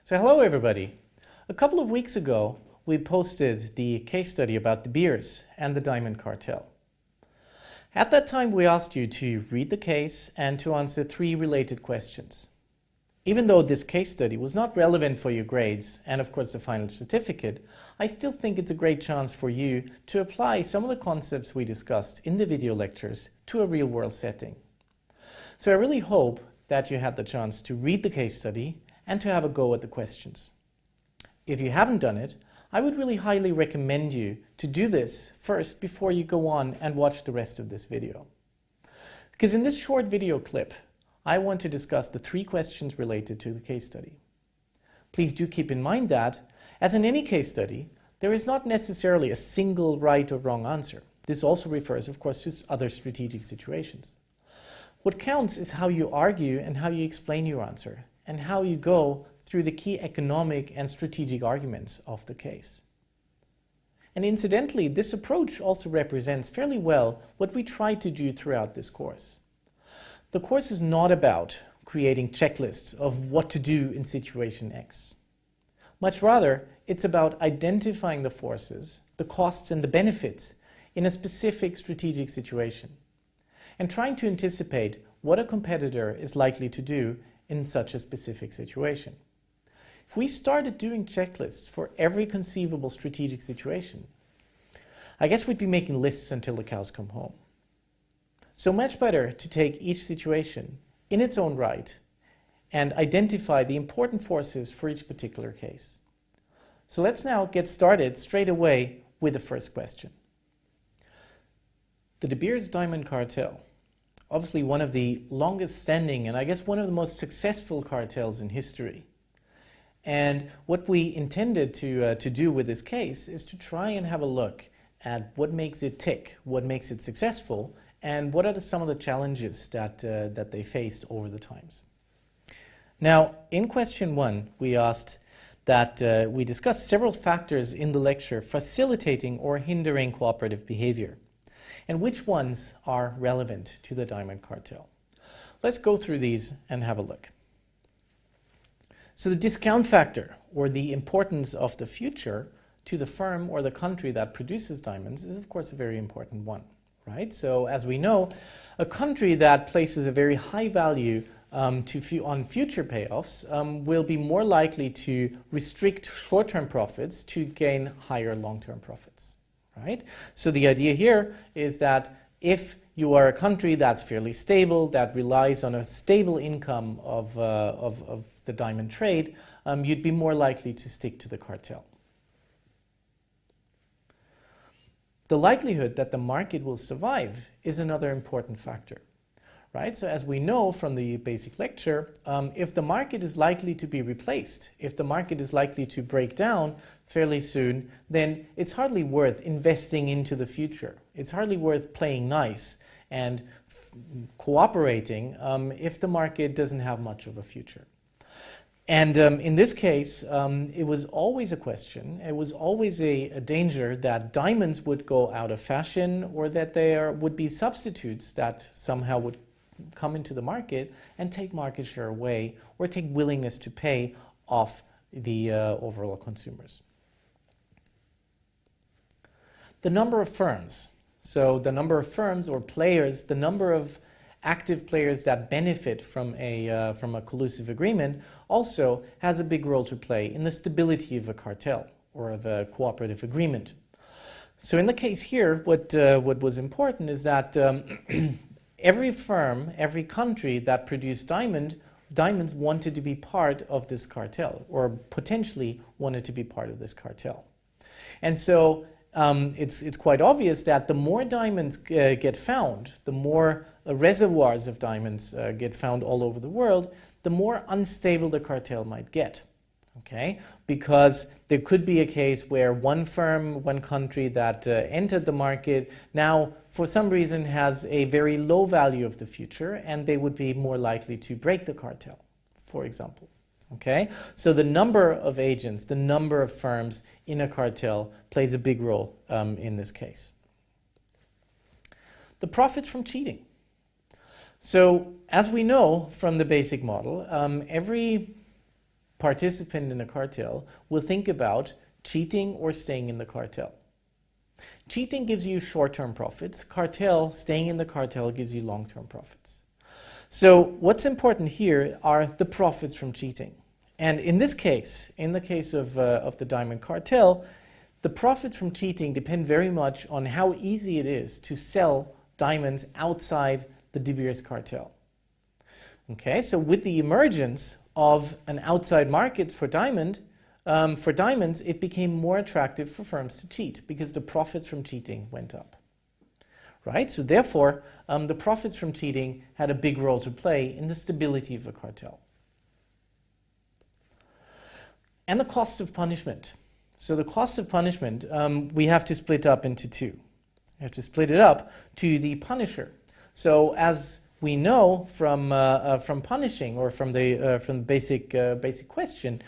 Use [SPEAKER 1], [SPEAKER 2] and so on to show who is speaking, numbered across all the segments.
[SPEAKER 1] So hello everybody. A couple of weeks ago we posted the case study about De Beers and the Diamond Cartel. At that time we asked you to read the case and to answer 3 related questions. Even though this case study was not relevant for your grades and of course the final certificate, I still think it's a great chance for you to apply some of the concepts we discussed in the video lectures to a real-world setting. So I really hope that you had the chance to read the case study and to have a go at the questions. If you haven't done it, I would really highly recommend you to do this first before you go on and watch the rest of this video. Because in this short video clip, I want to discuss the 3 questions related to the case study. Please do keep in mind that, as in any case study, there is not necessarily a single right or wrong answer. This also refers, of course, to other strategic situations. What counts is how you argue and how you explain your answer, and how you go through the key economic and strategic arguments of the case. And incidentally, this approach also represents fairly well what we try to do throughout this course. The course is not about creating checklists of what to do in situation X. Much rather, it's about identifying the forces, the costs and the benefits in a specific strategic situation, and trying to anticipate what a competitor is likely to do in such a specific situation. If we started doing checklists for every conceivable strategic situation, I guess we'd be making lists until the cows come home. So much better to take each situation in its own right and identify the important forces for each particular case. So let's now get started straight away with the first question. The De Beers Diamond Cartel. Obviously one of the longest standing and I guess one of the most successful cartels in history. And what we intended to do with this case is to try and have a look at what makes it tick, what makes it successful, and what are some of the challenges that they faced over the times. Now, in question 1, we asked that we discussed several factors in the lecture facilitating or hindering cooperative behavior, and which ones are relevant to the Diamond Cartel. Let's go through these and have a look. So the discount factor, or the importance of the future to the firm or the country that produces diamonds, is of course a very important one, right? So as we know, a country that places a very high value on future payoffs will be more likely to restrict short-term profits to gain higher long-term profits. Right? So the idea here is that if you are a country that's fairly stable, that relies on a stable income of the diamond trade, you'd be more likely to stick to the cartel. The likelihood that the market will survive is another important factor. Right? So as we know from the basic lecture, if the market is likely to be replaced, if the market is likely to break down fairly soon, then it's hardly worth investing into the future. It's hardly worth playing nice and cooperating if the market doesn't have much of a future. And in this case, it was always a question, it was always a danger that diamonds would go out of fashion or that there would be substitutes that somehow would come into the market and take market share away or take willingness to pay off the overall consumers. The number of firms. So the number of firms or players, the number of active players that benefit from a collusive agreement also has a big role to play in the stability of a cartel or of a cooperative agreement. So in the case here, what was important is that every firm, every country that produced diamonds wanted to be part of this cartel, or potentially wanted to be part of this cartel. And so it's quite obvious that the more diamonds get found, the more reservoirs of diamonds get found all over the world, the more unstable the cartel might get. Okay? Because there could be a case where one firm, one country that entered the market now for some reason has a very low value of the future and they would be more likely to break the cartel, for example. Okay? So the number of agents, the number of firms in a cartel plays a big role in this case. The profits from cheating. So as we know from the basic model, every participant in a cartel will think about cheating or staying in the cartel. Cheating gives you short-term profits. Staying in the cartel gives you long-term profits. So what's important here are the profits from cheating. And in this case, in the case of the diamond cartel, the profits from cheating depend very much on how easy it is to sell diamonds outside the De Beers cartel. Okay, so with the emergence of an outside market for diamonds, it became more attractive for firms to cheat because the profits from cheating went up. Right? So therefore, the profits from cheating had a big role to play in the stability of a cartel. And the cost of punishment. So the cost of punishment, we have to split up into two. We have to split it up to the punisher. So as we know from punishing, or from the basic question,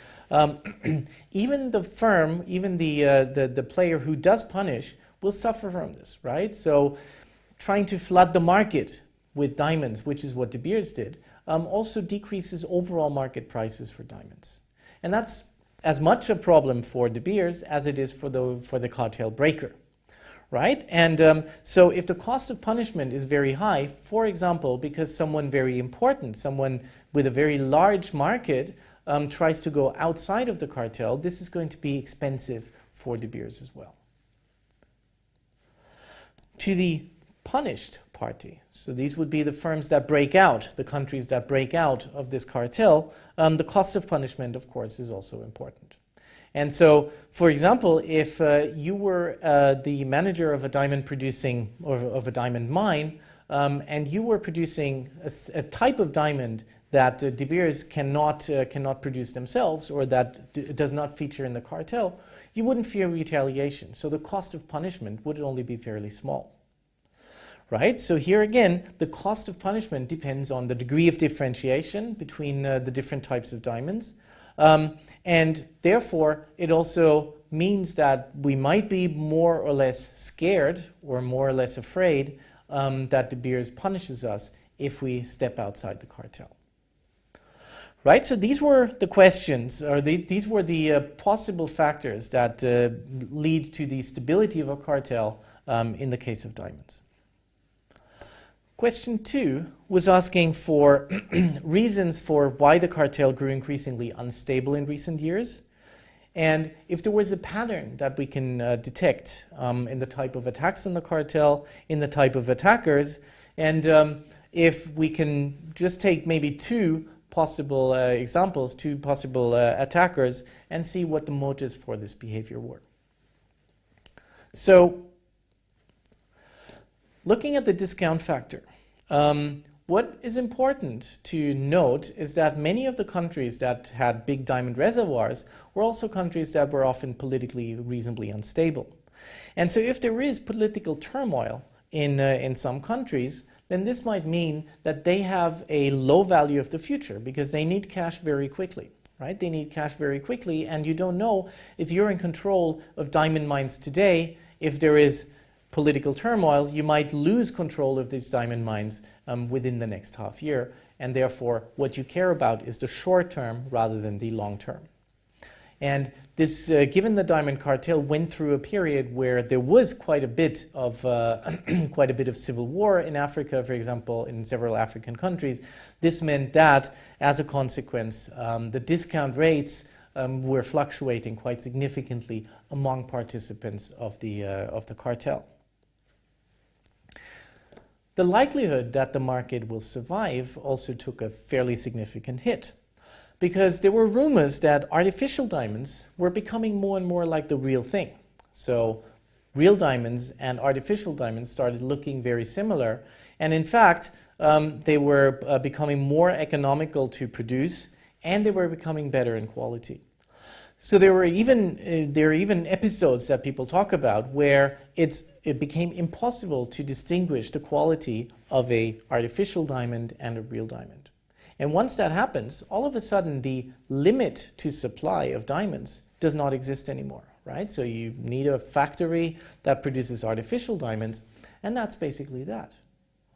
[SPEAKER 1] even the firm, even the player who does punish will suffer from this, right? So trying to flood the market with diamonds, which is what De Beers did, also decreases overall market prices for diamonds. And that's as much a problem for De Beers as it is for the cartel breaker. Right? And so if the cost of punishment is very high, for example, because someone very important, someone with a very large market tries to go outside of the cartel, this is going to be expensive for De Beers as well. To the punished party, so these would be the firms that break out, the countries that break out of this cartel, the cost of punishment, of course, is also important. And so, for example, if you were the manager of a diamond producing, or of a diamond mine, and you were producing a type of diamond that De Beers cannot produce themselves, or that does not feature in the cartel, you wouldn't fear retaliation. So the cost of punishment would only be fairly small. Right? So here again, the cost of punishment depends on the degree of differentiation between the different types of diamonds. And therefore, it also means that we might be more or less scared or more or less afraid that De Beers punishes us if we step outside the cartel. Right? So these were the questions, or these were the possible factors that lead to the stability of a cartel in the case of diamonds. Question 2 was asking for reasons for why the cartel grew increasingly unstable in recent years, and if there was a pattern that we can detect in the type of attacks on the cartel, in the type of attackers, and if we can just take maybe two possible examples, two possible attackers, and see what the motives for this behavior were. So, looking at the discount factor, what is important to note is that many of the countries that had big diamond reservoirs were also countries that were often politically reasonably unstable. And so if there is political turmoil in some countries, then this might mean that they have a low value of the future because they need cash very quickly. Right? They need cash very quickly, and you don't know if you're in control of diamond mines today, if there is political turmoil, you might lose control of these diamond mines within the next half year, and therefore what you care about is the short term rather than the long term. And this, given the diamond cartel went through a period where there was quite a bit of civil war in Africa, for example, in several African countries, this meant that, as a consequence, the discount rates were fluctuating quite significantly among participants of the cartel. The likelihood that the market will survive also took a fairly significant hit, because there were rumors that artificial diamonds were becoming more and more like the real thing. So real diamonds and artificial diamonds started looking very similar, and in fact they were becoming more economical to produce, and they were becoming better in quality. So there are even episodes that people talk about where it became impossible to distinguish the quality of an artificial diamond and a real diamond. And once that happens, all of a sudden the limit to supply of diamonds does not exist anymore, right? So you need a factory that produces artificial diamonds, and that's basically that.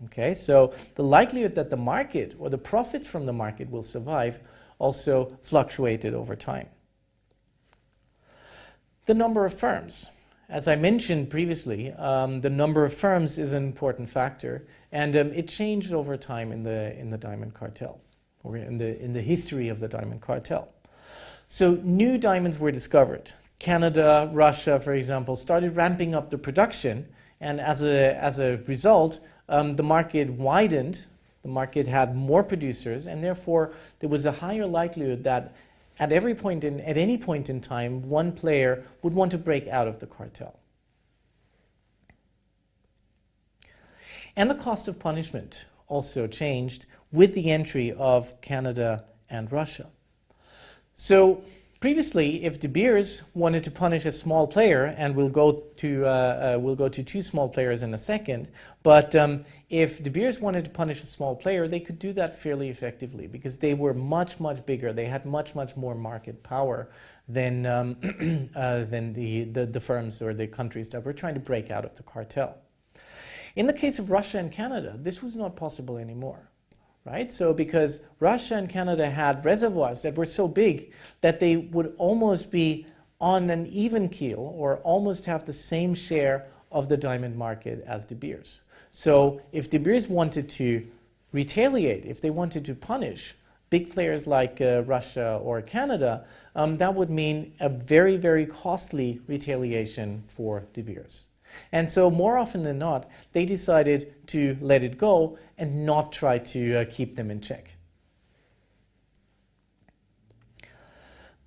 [SPEAKER 1] Okay, so the likelihood that the market or the profits from the market will survive also fluctuated over time. The number of firms. As I mentioned previously, the number of firms is an important factor, and it changed over time in the diamond cartel, or in the history of the diamond cartel. So new diamonds were discovered. Canada, Russia, for example, started ramping up the production, and as a result, the market widened. The market had more producers, and therefore there was a higher likelihood that at any point in time, one player would want to break out of the cartel. And the cost of punishment also changed with the entry of Canada and Russia. So previously, if De Beers wanted to punish a small player, and we'll go to two small players in a second, but if De Beers wanted to punish a small player, they could do that fairly effectively because they were much, much bigger. They had much, much more market power than the firms or the countries that were trying to break out of the cartel. In the case of Russia and Canada, this was not possible anymore. Right? So because Russia and Canada had reservoirs that were so big that they would almost be on an even keel or almost have the same share of the diamond market as De Beers. So if De Beers wanted to retaliate, if they wanted to punish big players like Russia or Canada, that would mean a very, very costly retaliation for De Beers. And so more often than not, they decided to let it go and not try to keep them in check.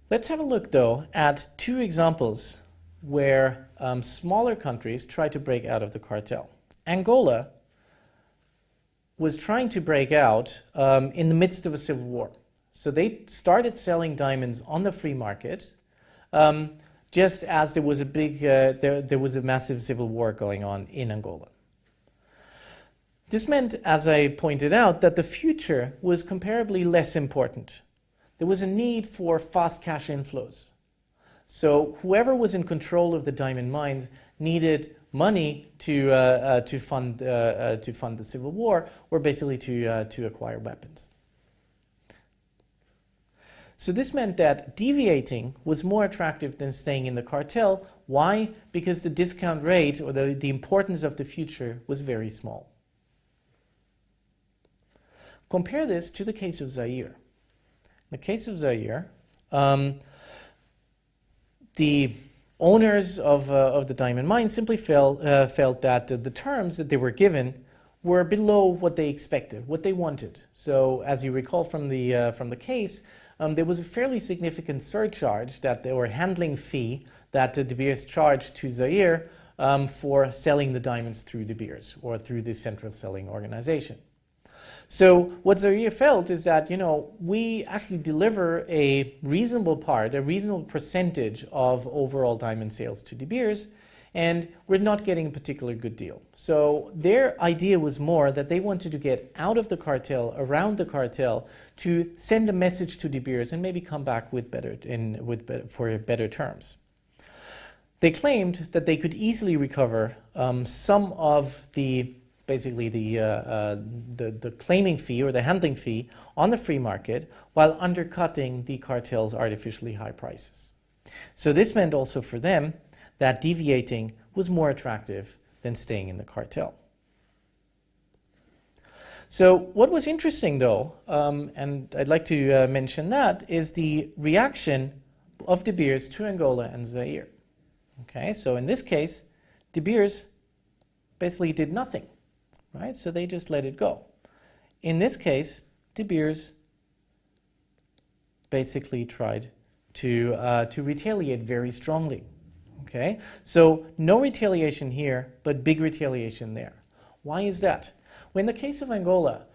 [SPEAKER 1] Let's have a look, though, at two examples where smaller countries tried to break out of the cartel. Angola was trying to break out in the midst of a civil war. So they started selling diamonds on the free market, just as there was a massive civil war going on in Angola. This meant, as I pointed out, that the future was comparably less important. There was a need for fast cash inflows. So whoever was in control of the diamond mines needed money to fund the civil war, or basically to acquire weapons. So this meant that deviating was more attractive than staying in the cartel. Why? Because the discount rate or the importance of the future was very small. Compare this to the case of Zaire. In the case of Zaire, the owners of the diamond mine simply felt that the terms that they were given were below what they expected, what they wanted. So, as you recall from the case, there was a fairly significant surcharge or handling fee that De Beers charged to Zaire for selling the diamonds through De Beers or through the central selling organization. So what Zaire felt is that, we actually deliver a reasonable percentage of overall diamond sales to De Beers, and we're not getting a particularly good deal. So their idea was more that they wanted to get out of the cartel, around the cartel, to send a message to De Beers and maybe come back for better terms. They claimed that they could easily recover some of the claiming fee or the handling fee on the free market while undercutting the cartel's artificially high prices. So this meant also for them that deviating was more attractive than staying in the cartel. So what was interesting, though, and I'd like to mention that, is the reaction of De Beers to Angola and Zaire. Okay, so in this case, De Beers basically did nothing. Right? So they just let it go. In this case, De Beers basically tried to retaliate very strongly. Okay? So no retaliation here, but big retaliation there. Why is that? Well, in the case of Angola,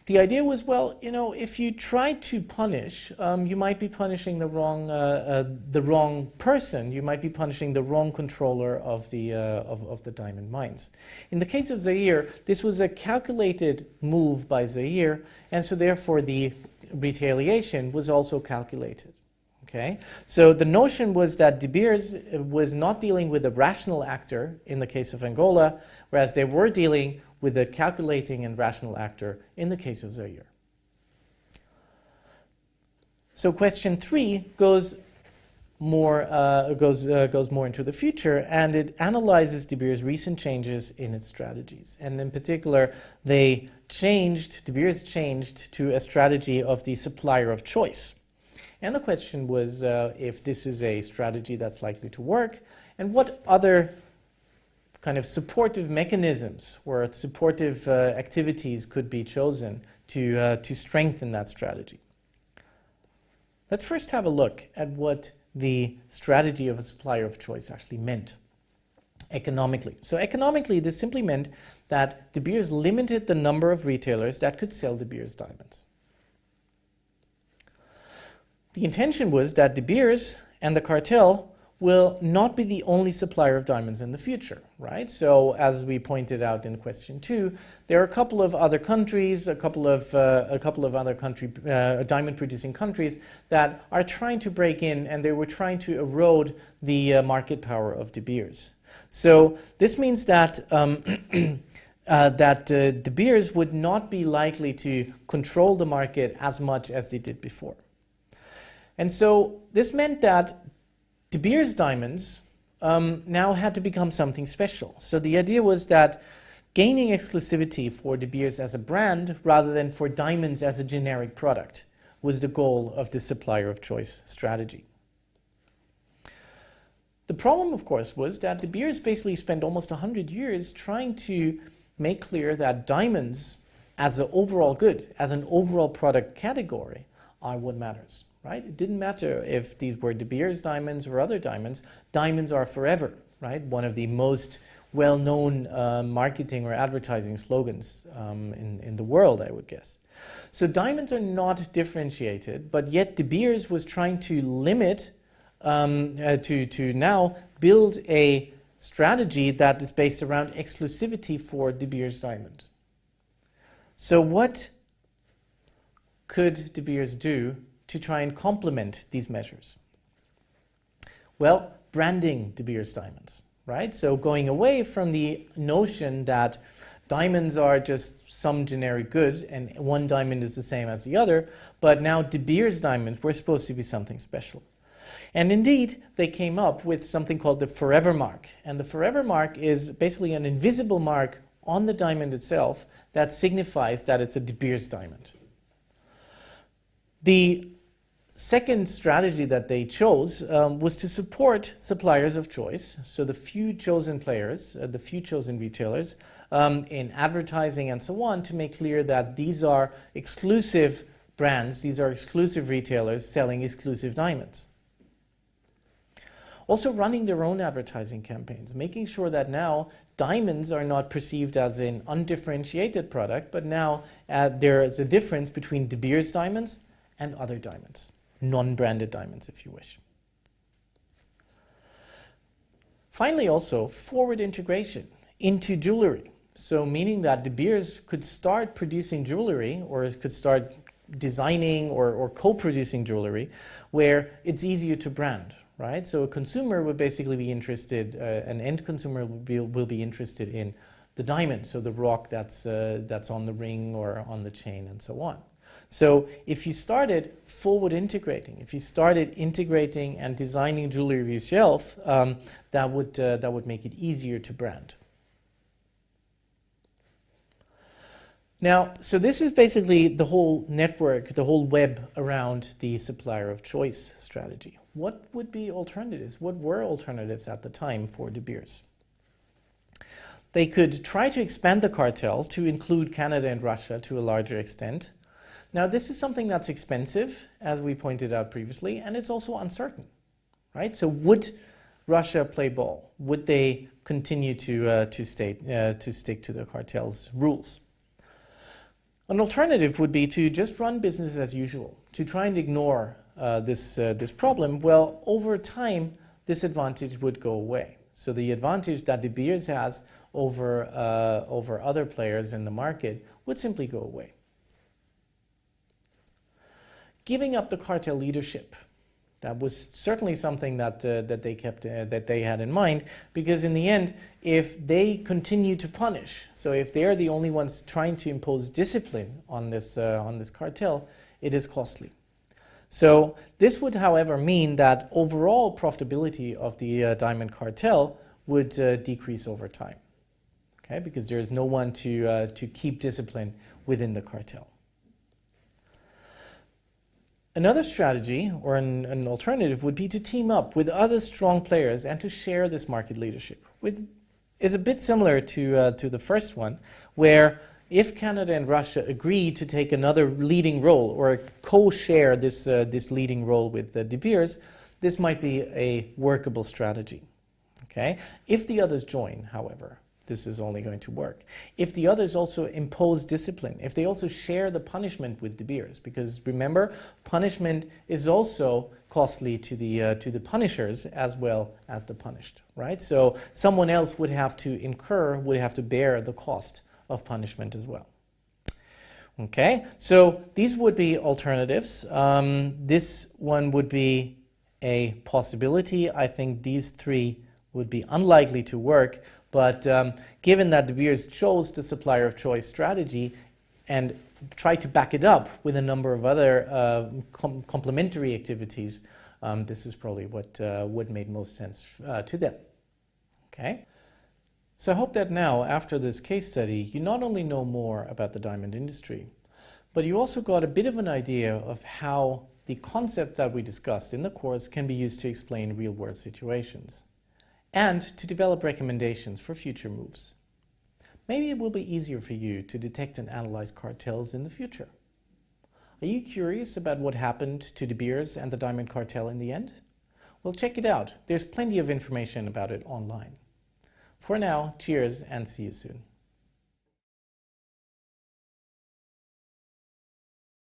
[SPEAKER 1] the idea was, well, if you try to punish, you might be punishing the wrong person. You might be punishing the wrong controller of the diamond mines. In the case of Zaire, this was a calculated move by Zaire, and so therefore the retaliation was also calculated. Okay, so the notion was that De Beers was not dealing with a rational actor in the case of Angola, whereas they were dealing with a calculating and rational actor in the case of Zaire. So question 3 goes more into the future, and it analyzes De Beers' recent changes in its strategies. And in particular, De Beers changed to a strategy of the supplier of choice. And the question was if this is a strategy that's likely to work, and what other kind of supportive mechanisms or supportive activities could be chosen to strengthen that strategy. Let's first have a look at what the strategy of a supplier of choice actually meant economically. So economically, this simply meant that De Beers limited the number of retailers that could sell De Beers diamonds. The intention was that De Beers and the cartel will not be the only supplier of diamonds in the future, right? So as we pointed out in question 2, there are a couple of other countries, a couple of other diamond-producing countries that are trying to break in, and they were trying to erode the market power of De Beers. So this means that De Beers would not be likely to control the market as much as they did before. And so this meant that De Beers diamonds now had to become something special. So the idea was that gaining exclusivity for De Beers as a brand rather than for diamonds as a generic product was the goal of the supplier of choice strategy. The problem, of course, was that De Beers basically spent almost 100 years trying to make clear that diamonds as an overall good, as an overall product category, are what matters. Right? It didn't matter if these were De Beers diamonds or other diamonds. Diamonds are forever, right? One of the most well-known marketing or advertising slogans in the world, I would guess. So diamonds are not differentiated, but yet De Beers was trying to limit, to now build a strategy that is based around exclusivity for De Beers diamond. So what could De Beers do to try and complement these measures? Well, branding De Beers diamonds, right? So going away from the notion that diamonds are just some generic good and one diamond is the same as the other, but now De Beers diamonds were supposed to be something special. And indeed, they came up with something called the Forever Mark. And the Forever Mark is basically an invisible mark on the diamond itself that signifies that it's a De Beers diamond. The second strategy that they chose was to support suppliers of choice, so the few chosen players, the few chosen retailers, in advertising and so on, to make clear that these are exclusive brands, these are exclusive retailers selling exclusive diamonds. Also running their own advertising campaigns, making sure that now diamonds are not perceived as an undifferentiated product, but now there is a difference between De Beers diamonds and other diamonds. Non-branded diamonds, if you wish. Finally, also, forward integration into jewelry. So meaning that De Beers could start producing jewelry, or could start designing or co-producing jewelry where it's easier to brand, right? So a consumer would basically be interested, an end consumer will be interested in the diamond, so the rock that's on the ring or on the chain and so on. So if you started forward integrating, if you started integrating and designing jewelry yourself, that would make it easier to brand. Now, so this is basically the whole network, the whole web around the supplier of choice strategy. What would be alternatives? What were alternatives at the time for De Beers? They could try to expand the cartel to include Canada and Russia to a larger extent. Now, this is something that's expensive, as we pointed out previously, and it's also uncertain, right? So would Russia play ball? Would they continue to stick to the cartel's rules? An alternative would be to just run business as usual, to try and ignore this problem. Well, over time, this advantage would go away. So the advantage that De Beers has over other players in the market would simply go away. Giving up the cartel leadership, that was certainly something that they had in mind, because in the end, if they continue to punish, so if they are the only ones trying to impose discipline on this cartel, it is costly. So this would, however, mean that overall profitability of the diamond cartel would decrease over time, okay, because there is no one to keep discipline within the cartel. Another strategy, or an alternative, would be to team up with other strong players and to share this market leadership. It's a bit similar to the first one, where if Canada and Russia agree to take another leading role or co-share this leading role with De Beers, this might be a workable strategy. Okay? If the others join, however, this is only going to work. If the others also impose discipline, if they also share the punishment with De Beers, because remember, punishment is also costly to the punishers as well as the punished, right? So someone else would have to bear the cost of punishment as well. Okay, so these would be alternatives. This one would be a possibility. I think these three would be unlikely to work. But given that De Beers chose the supplier of choice strategy and tried to back it up with a number of other complementary activities, this is probably what made most sense to them. Okay? So I hope that now, after this case study, you not only know more about the diamond industry, but you also got a bit of an idea of how the concepts that we discussed in the course can be used to explain real-world situations, and to develop recommendations for future moves. Maybe it will be easier for you to detect and analyze cartels in the future. Are you curious about what happened to De Beers and the diamond cartel in the end? Well, check it out. There's plenty of information about it online. For now, cheers and see you soon.